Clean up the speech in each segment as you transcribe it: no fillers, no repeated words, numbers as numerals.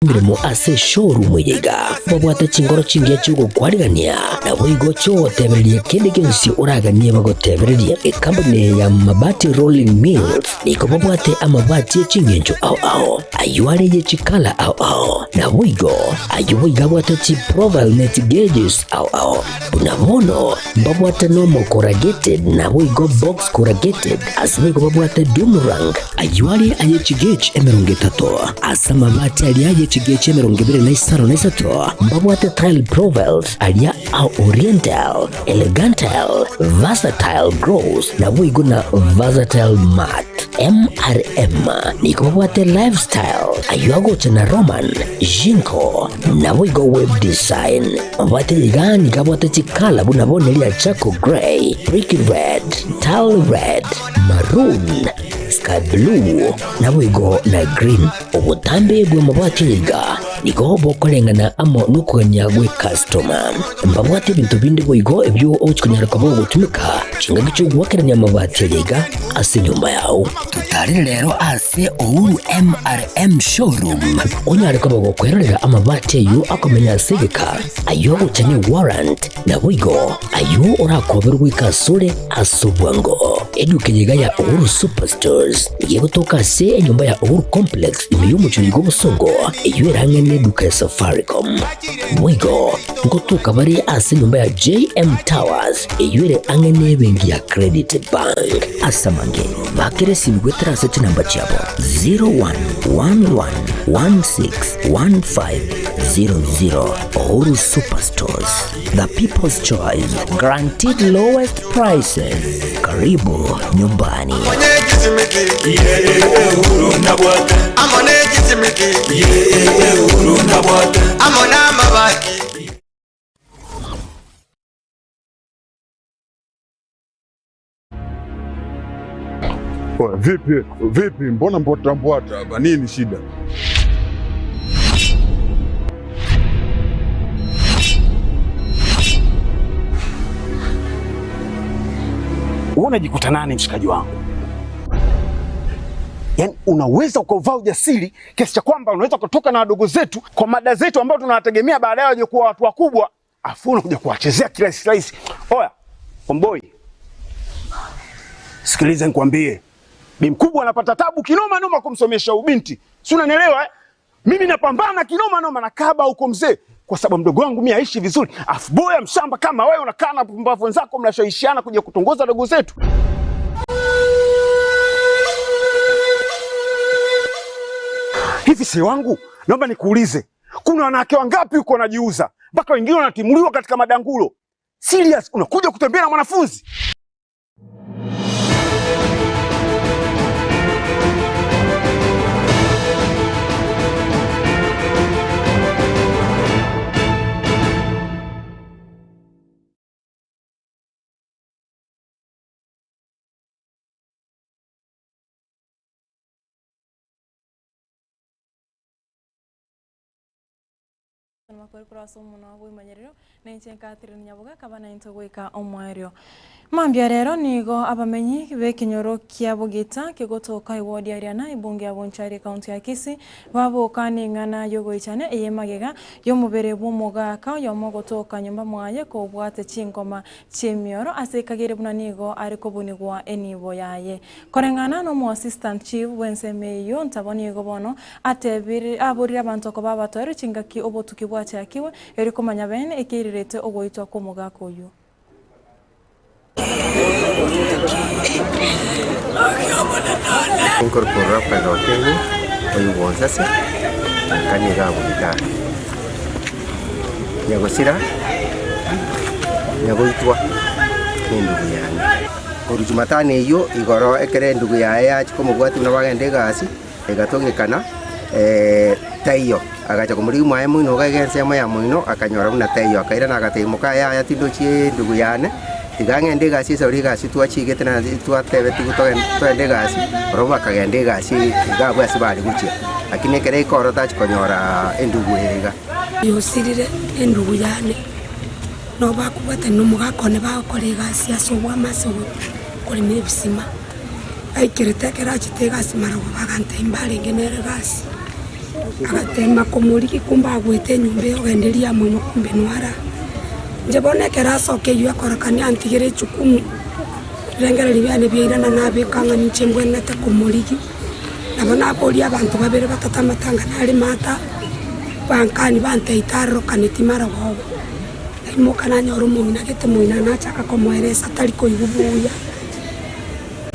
mirimo ase showroom yiga babwate chingoro chingia chugo kwarigania na boigo chotebereria kende kensi uragania bagotebereria company ya mabati rolling mills niko babwate amabati chingenjo ao ayuare ye chikala ao na boigo ayuiga bwate chi profile net gauges ao unamono babwate no corrugated na boigo box corrugated asimigo babwate dumrang ayuare aye chigage emerungetato asama bati aliaye chigeche merongibire na isaro na isato mbabwate tile profiles alia au oriental elegantal versatile gross na wigo na versatile mat MRM niko babwate lifestyle ayuago chana roman jinko na wigo web design mbabwate ligani kabwate chikala buna bonelia chako gray brick red tile red maroon sky blue na wigo na green ubutambe gwe mabwate liga niko bokolengana amo nukuganya gwe customer mbabwate bintu bindi wigo ebyo ochkunyara kabo gutumika chinga gicho gwakeranya mabwate liga ase nyumba yao tutari rero ase ouru MRM showroom onyare kabo gukwerera amabwate yu akomenya segeka ayo uchanye warrant na wigo ayo urakoberwa ikasure asubwango edukenyega ya ouru superstores yego toka se enyumba ya ouru complex imiyumucho yigo busongo iyo irangene duka ya Safaricom wigo ngotuka bari ase nyumba ya JM Towers iyo ire angene bengi ya Credit Bank asamange bakere simgwe trase chinamba chabo 0111161500 Ouru Superstores, the people's choice, guaranteed lowest prices. Karibu nyumbani. Vipi, mbona mbota hapa? Nini shida? Unajikuta nani mshikaji wangu? Yaani unaweza ukavaa ujasiri kiasi cha kwamba unaweza kutoka na wadogo zetu kwa mada zetu ambao tunawategemea baadaye waje kuwa watu wakubwa, afu unakuja kuwachezea kirahisi. Oya, omboi. Sikiliza nikwambie. Bi mkubwa anapata tabu kinoma noma kumsomesha ubinti. Si unanielewa eh? Mimi napambana kinoma noma na kaba huko mzee kwa sababu mdogo wangu mimi aishi vizuri. Afu boya mshamba kama wewe unakaa na pumbavu wenzako mnashawishiana kuja kutongoza dogo zetu. Hivi si wangu, naomba nikuulize. Kuna wanawake wangapi uko wanajiuza? Mpaka wengine wanatimuliwa katika madangulo. Serious, unakuja kutembea na mwanafunzi? Nyaboga kabana intogweka omwario mambia rero nigo abamenyi bekinyoro kia bugita kigotoka iwodi ariana ibunge abonchari county ya Kisii babokani ngana yogoichane eyemagega yomubere bw'omugaka yomogotoka nyumba mwaye ko bwate chingoma chemioro asekagire buna nigo ariko bunigwa enibo yaye korengana no mo assistant chief wensemeyo ntabonigo bono atebiri aburira abantu ko babatore chingaki obotuki bwache akiwe eriko manyabene ekirirete ogoitwa ko mugaka uyu incorporar para lo que hoy vos hace caniga bonita negociar negoitwa ndugu yangu kuri Jumatane iyo igoro ekere ndugu yae como gwatu na bagende gasi egatongekana tayo agacha kumuri mwae muino gagense mwa ya muino akanyora buna tayo akaira na gatemuka ya tindochie ndugu yane igangende gasi sori gasi twachigete na twatebe twende gasi roba kagende gasi gabwa sibali guchia lakini kere ikoro tachi konyora endugu hega yosirire endugu yane no bakubate no mugakone bakore gasi asubwa masogo kuri mebisima aikirete kera chite gasi maro bagante imbali genere gasi agatema kumuriki kumba agwete nyumbe ogenderia muno kumbe nwara njebone kerasoke yu akorakani antigere chukumu rengera libyane byirana nabikanga nichembwenete kumuriki nabona akoli abantu babere batatamatanga nali mata bankani banteitaro kanetimara wao imokana nyoro mumina gete muina nachaka komweresa taliko ibubuya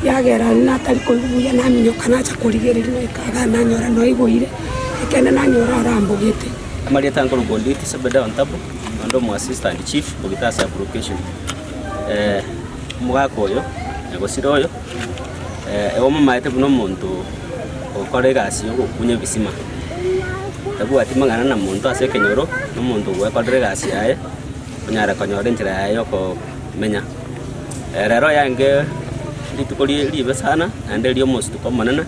yagera na taliko ibubuya na minyoka nacha kurigerera ikaga na nyora no igwire ikene na nyora rambo gete amali tango gonditi sabeda ontabo ndo mu assistant chief bogitasa application mugakoyo negosiroyo ewo mama ete buno muntu okorega asiyo kunya bisima tabu atimangana na muntu ase kenyoro no muntu wekorega asiyae kunyara konyore njira yayo ko menya rero yange litukoli libe sana ande lyo mostu ko manana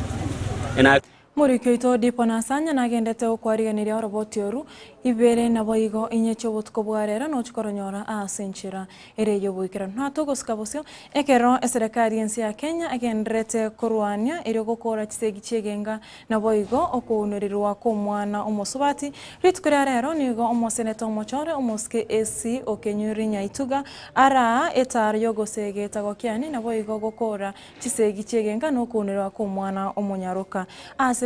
ena Murikyo ito dipo nasanya nagendete ukwariganiria roboti oru ibere na boigo inyecho butko bwarera no chikoronyora asenchira ere yobwikira ntato sikabosyo ekero eserikali ensi ya Kenya agendrete kurwania ere gukora kisegi cyegenga na boigo okunorirwa ko mwana omosubati ritukira rero nigo omoseneta omochore omoske AC okenyuri nyaituga ara etaro yogosege tagokiani na boigo gukora kisegi cyegenga no kunorirwa ko mwana omonyaruka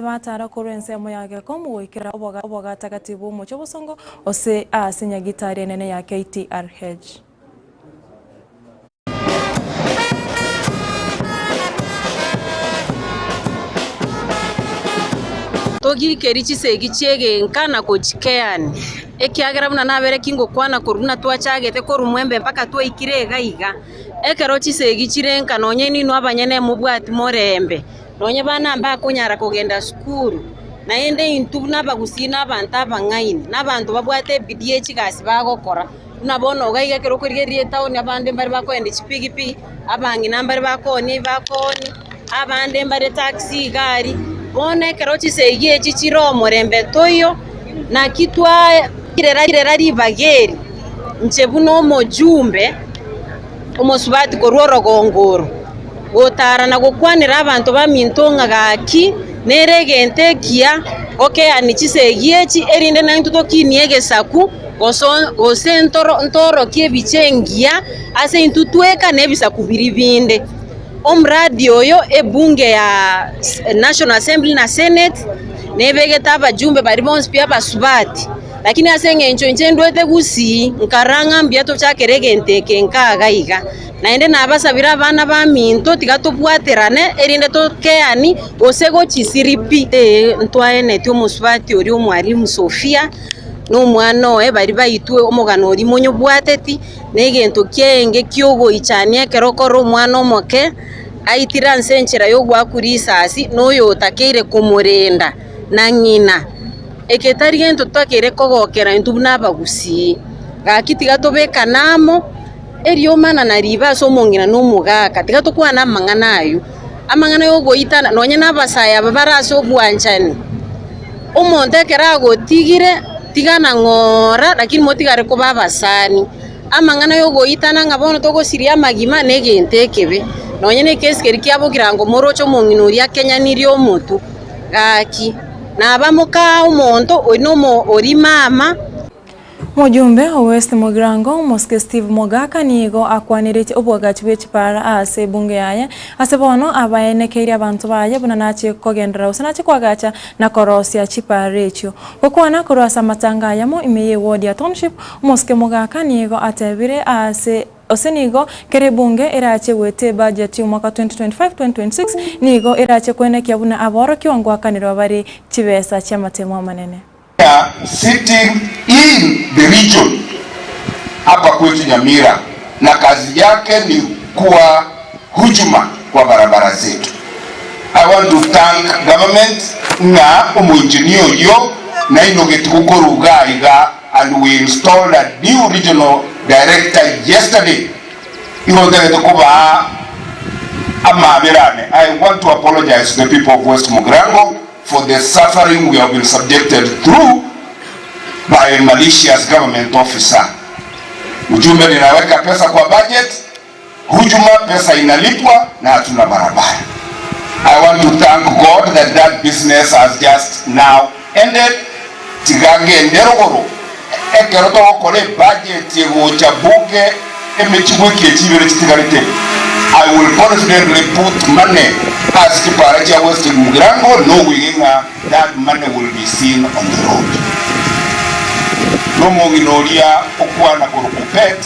batara korense moyage komu wikira oboga takatibu mucho bosongo ose asinya gitari nene ya KTRH togi kerichi segi chege nkana kochikeani ekiagera buna nabere kingo kwana koruna twachagete korumwembe mpaka twa ikire gaiga ekero chisegi chirenka nonye ninu abanyene mubwati morembe nonye bana mba kunyara kugenda skuru naende intu nabagusina abantu abangaini nabantu babwate bidie chigasi bagokora nabona ogaiga kero kurigerie town abande mbari bakwende chipigipigi abangi nambari bakoni abande mbari taxi gari bone kero chisegie chichiro morembe toyo na kitwa kirera ribageri nchebuno mojumbe omosubati kororo gongoro gotara na gukwanira abantu bamintonga gaki neregente kia ani chisegie chi erinde na intuto kiniege saku ntoro kiebichengia ase intutweka nebisaku biribinde omradi oyo ebunge ya National Assembly na Senate nebegeta abajumbe bari bonse pia basubati lakini asenge nchondwete gusi nkaranga mbiato chakeregente kenkagaiga naende nabasabira abana baminto tigatobwaterane erinde tokeani osego chisiripi ntwaene tyo musubati ori omwarimu Sofia no mwana oe bari bayitwe omogano ori monyo bwateti negento kyenge kyogo ichanie kerokoro omwana omoke aitira nsenchera yo gwakurisasi noyo otakeire kumurenda na ngina eketari gento twakere kogokera intu nabagusi gakitiga tobeka namo erio mana na riba so mongina no mugaka tiga tokwana mangana ayo amangana yo goitana nonye nabasaya babaraso bwanchani omonte kerago tigire tigana ngora lakini motigare ko babasani amangana yo goitana ngabono togosiria magima negentekebe nonye ne keskeri kyabo kirango morocho mongino ria Kenya nirio motu gaki na bamuka umonto oinomo ori mama Mujumbe wa West Mogrango Moske Steve Mogaka nigo akwanirite obwagachi bwechipara ase bunge yaye ase bono abayenekeria abantu baye buna nachi kogendera usanachi kwagacha na korosia chipara echo okwana korasa matanga yamo imeye ward ya township Moske Mogaka nigo atebire ase osenigo kere bunge irache wete budget y'umwaka 2025-2026 nigo irache kwenekia buna aboro kiwango akanirwa bari chibesa chamatemo manene sitting in the region hapa kwetu Nyamira na kazi yake ni kuwa hujuma kwa barabara zetu. I want to thank government na umunjinio yo na inogetukuruga iga and we installed a new regional director yesterday. I want to apologize to the people of West Mogrango for the suffering we have been subjected through by a malicious government officer. Ujumbe ninaweka pesa kwa budget, hujuma pesa inalipwa na hatuna barabara. I want to thank God that that business has just now ended tigage nderogoro ekero to kore budget yego chabuke emechigwe kiechibere chitigarite. I will confidently put money as Kiparacha West Mugirango, knowing that money will be seen on the road. No more inoria okwana korokupet,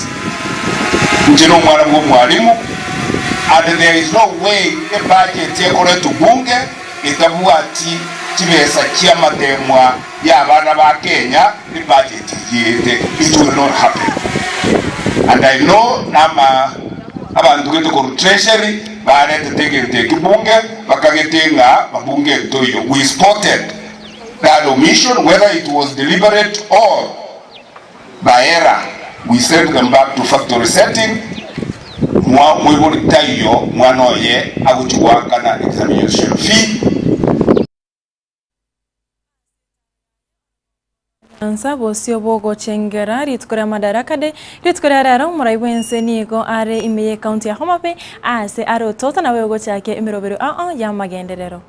njino mwalimu mwalimu, and there is no way a budget yekore tubunge itabuati chibesa chiama temwa ya abana ba Kenya the budget yete. It will not happen. And I know nama abantu geto ko treasury barete tegete kibunge bakagetenga babunge toyo. We spotted that omission, whether it was deliberate or by error. We sent them back to factory setting. Mwebori tayo mwanoye aguchwa kana examination fee. Ansabo sio bogo chengera ritkora madaraka de ritkora raro muraiwense nigo are imeye county ya Homa Bay ase aro tota na wego chake imirobero ya magenderero.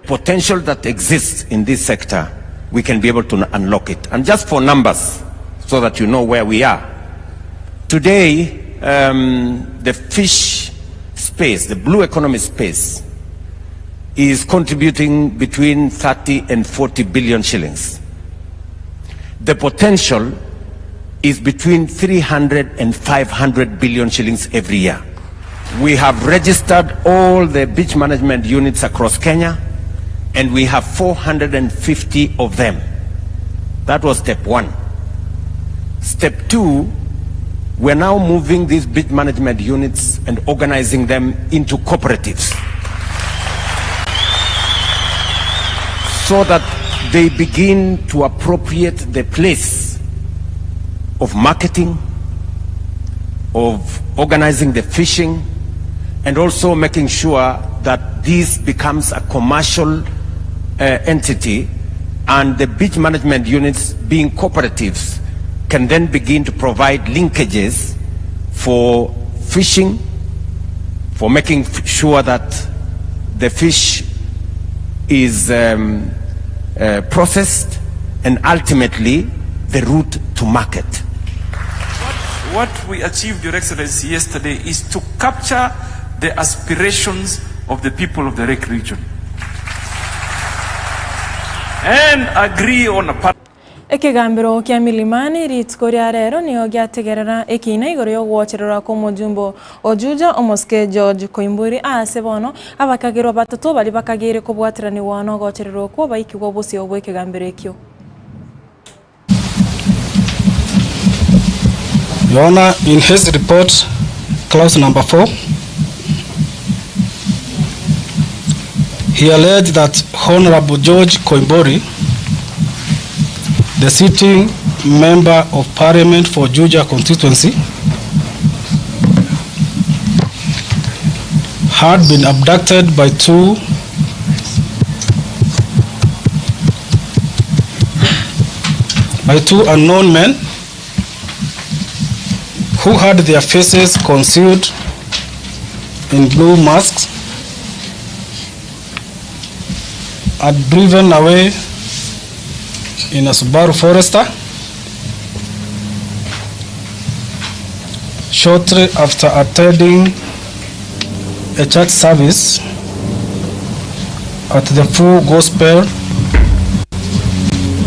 Potential that exists in this sector, we can be able to unlock it. And just for numbers, so that you know where we are. Today, the fish space, the blue economy space, is contributing between 30 and 40 billion shillings. The potential is between 300 and 500 billion shillings every year. We have registered all the beach management units across Kenya, and we have 450 of them. That was step one. Step two, we're now moving these beach management units and organizing them into cooperatives, so that they begin to appropriate the place of marketing, of organizing the fishing, and also making sure that this becomes a commercial entity, and the beach management units, being cooperatives, can then begin to provide linkages for fishing, for making sure that the fish is processed, and ultimately the route to market. What we achieved, Your Excellency, yesterday is to capture the aspirations of the people of the Lake region and agree on a part. Ekegambiro kia milimani ritkoria rero niyo giategerera ekina igoro yo gwocherera ko mujumbo ojuja omoske George Koimburi ase bono abakagiro batatu bali bakagire ko bwatirani wano gwocherero ko baiki go busi obwe ekegambiro ekyo. Your Honor, in his report, clause number 4, he alleged that Honorable George Koimburi, the sitting member of Parliament for Juja constituency, had been abducted by two unknown men who had their faces concealed in blue masks, had driven away in a Subaru Forester shortly after attending a church service at the Full Gospel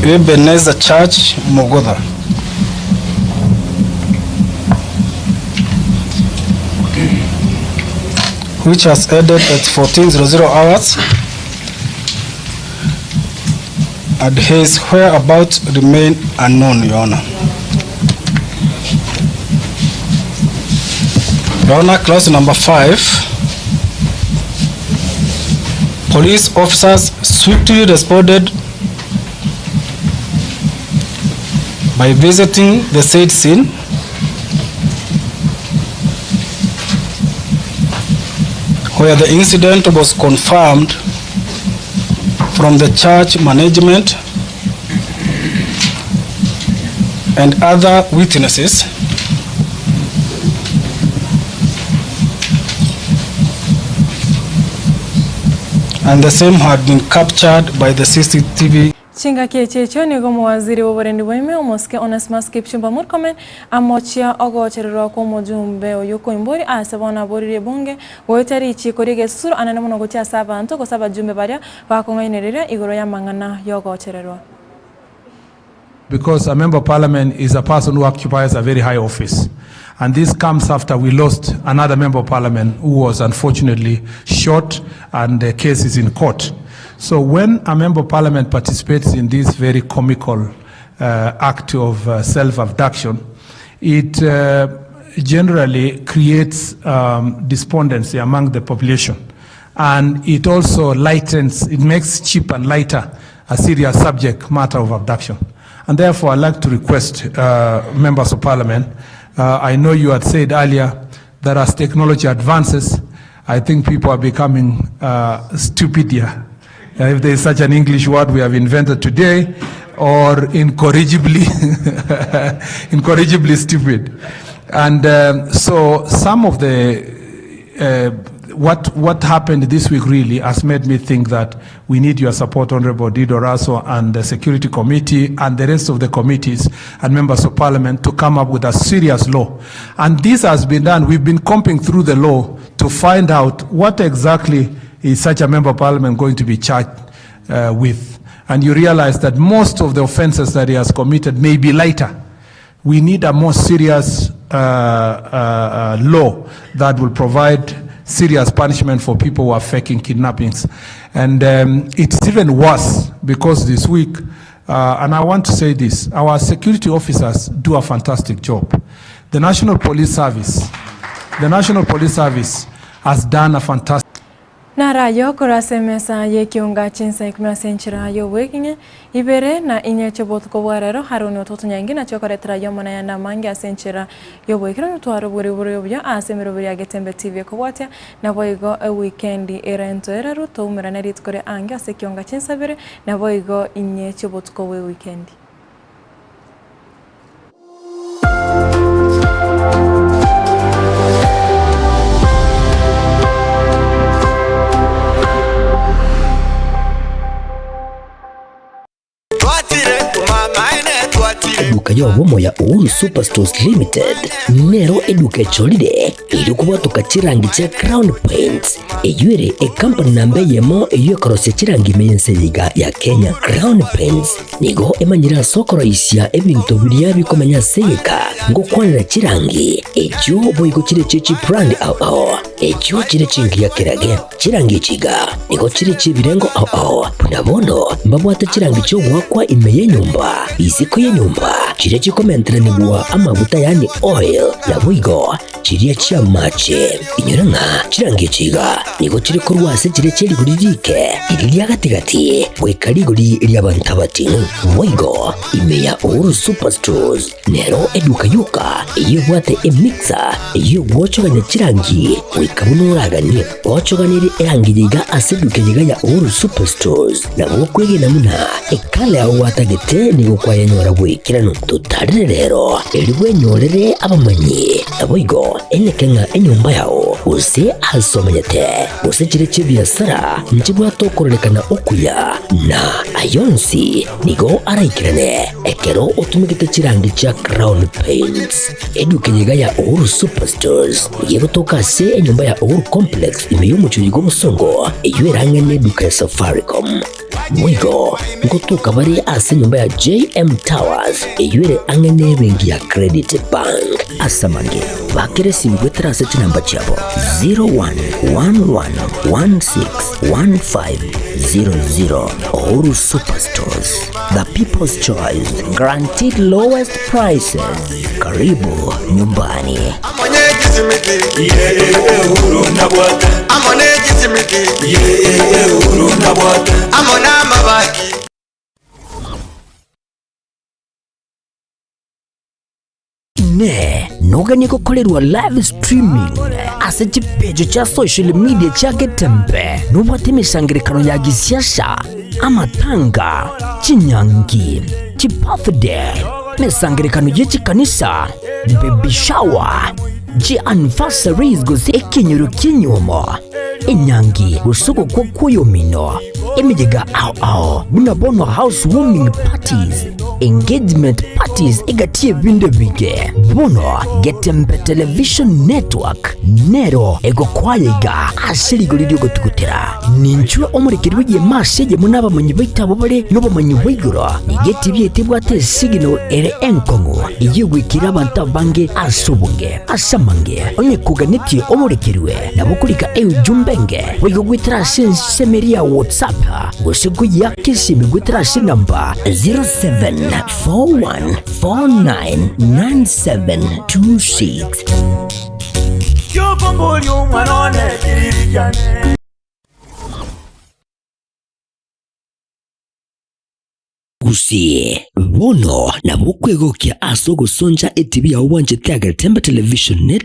Ebenezer Church, Mogodha. Which has ended at 14:00 hours, and his whereabouts remain unknown, Your Honor. Your Honor, clause number 5, police officers swiftly responded by visiting the said scene, where the incident was confirmed from the church management and other witnesses, and the same had been captured by the CCTV. Chinga kechecho nigo mwaziri w'uburendi bw'ime omoske Onesmus Kipchumba Murkomen amochia ogochererwa ko mujumbe oyuko imbori asabona borire bunge goitari ichiko rigesuru anane muno gocha sabantu ko sabajumbe baria bakongainerera igoro ya mangana yogochererwa. Because a member of parliament is a person who occupies a very high office. And this comes after we lost another member of parliament who was unfortunately shot, and the case is in court. So when a member of parliament participates in this very comical act of self-abduction, it generally creates despondency among the population. And it also it makes cheap and lighter a serious subject matter of abduction. And therefore, I'd like to request members of parliament, I know you had said earlier that as technology advances, I think people are becoming stupider. If there is such an English word we have invented today, or incorrigibly, incorrigibly stupid. And so some of the, what happened this week really has made me think that we need your support, Honorable Dido Raso and the Security Committee and the rest of the committees and members of parliament to come up with a serious law. And this has been done. We've been combing through the law to find out what exactly is such a member of parliament going to be charged with. And you realize that most of the offenses that he has committed may be lighter. We need a more serious law that will provide serious punishment for people who are faking kidnappings. And it's even worse because this week, and I want to say this, our security officers do a fantastic job. The National Police Service has done a fantastic Narayo kurase mesa Ekeonga Chinsa ikuna senchira yo wekinge ibere na inyeche botuko bwarero haruni ototo nyangi na chokoretera yo mona yana mangi asenchira yo wekira mutwaro buri bya asemero buri ya Getembe TV ko bwatya na boigo a weekend erento eraro to umira na ritkore anga Ekeonga Chinsa bere na boigo inyeche botuko we weekend. Eduka yobomo ya Uhuru Superstores Limited nero eduka cholide ili kubwatuka chirangi cha Crown Paints eyure company nambe yemo eyokorose chirangi meyense yiga ya Kenya. Crown Paints nigo emanyira sokoro isya ebintu biriya bikomanya seka ngo kwanira chirangi ejo boyiko chire chichi brand ao ejo chire chingi ya kirage chirangi chiga nigo chire chibirengo ao punabono mbabwata chirangi cyo wakwa imeye nyumba iziko ye nyumba chire chikomentera nibwa amavuta yani oil na bwigo chiriya chia mache inyuranga chirangi chiga nigo chire kurwase chire cheri guririke iriya gatigati gwekari guri ry'abantu abati bwigo imeya Uhuru Superstores nero eduka yuka iyo bwate emixer iyo wochoganya chirangi wikabunuraganye wochoganire erangi yiga aseduke yiga ya Uhuru Superstores na bokwege namuna ekale aho watagete nigo kwayanyora bwikirano tutarire rero eliwe nyorere abamanyi aboigo enekenga enyumba yao use asomanyete use chire chibiasara nchibwa tokorekana okuya na ayonsi nigo araikirane ekero otumikite chirangi cha Crown Paints eduke yiga ya Uhuru Superstores yego tokase enyumba ya Uhuru Complex imeyumucho yigo musongo eyuerange neduka ya Safaricom mwigo ngotuka bari ase nyumba ya JM Towers eyuere angene bengi ya Credit Bank asamange bakere simbwetera seti namba chabo 0111161500 Uhuru Superstores, the people's choice, guaranteed lowest prices. Karibu nyumbani. Ne noganye gukorerwa live streaming ase chipejo cha social media cha Getembe nubate misangirikano ya gisiasha amatanga chinyangi chibirthday misangirikano yechikanisa baby shower anniversaries goze ekinyoro kinyomo Enyangi usoko kwa kuyomino emijega ao buna bono housewarming parties engagement parties egatie binde bige bono Getembe Television Network nero ego kwayega asiri golidio gotukutera ninchwe omurikirwe ye maseje munaba manyi baitabo bare nobo manyi baigoro igeti byetebwate signal ere enkongo igwikira abantu bange asubunge asamange onye kuganiti omurikirwe nabukulika jumbenge wigo gwitira semeria WhatsApp gusiguya Kisii gwitira namba 0741499726 Kisii bono na bukwegokia aso gusonja etibia wanje Getembe Television Network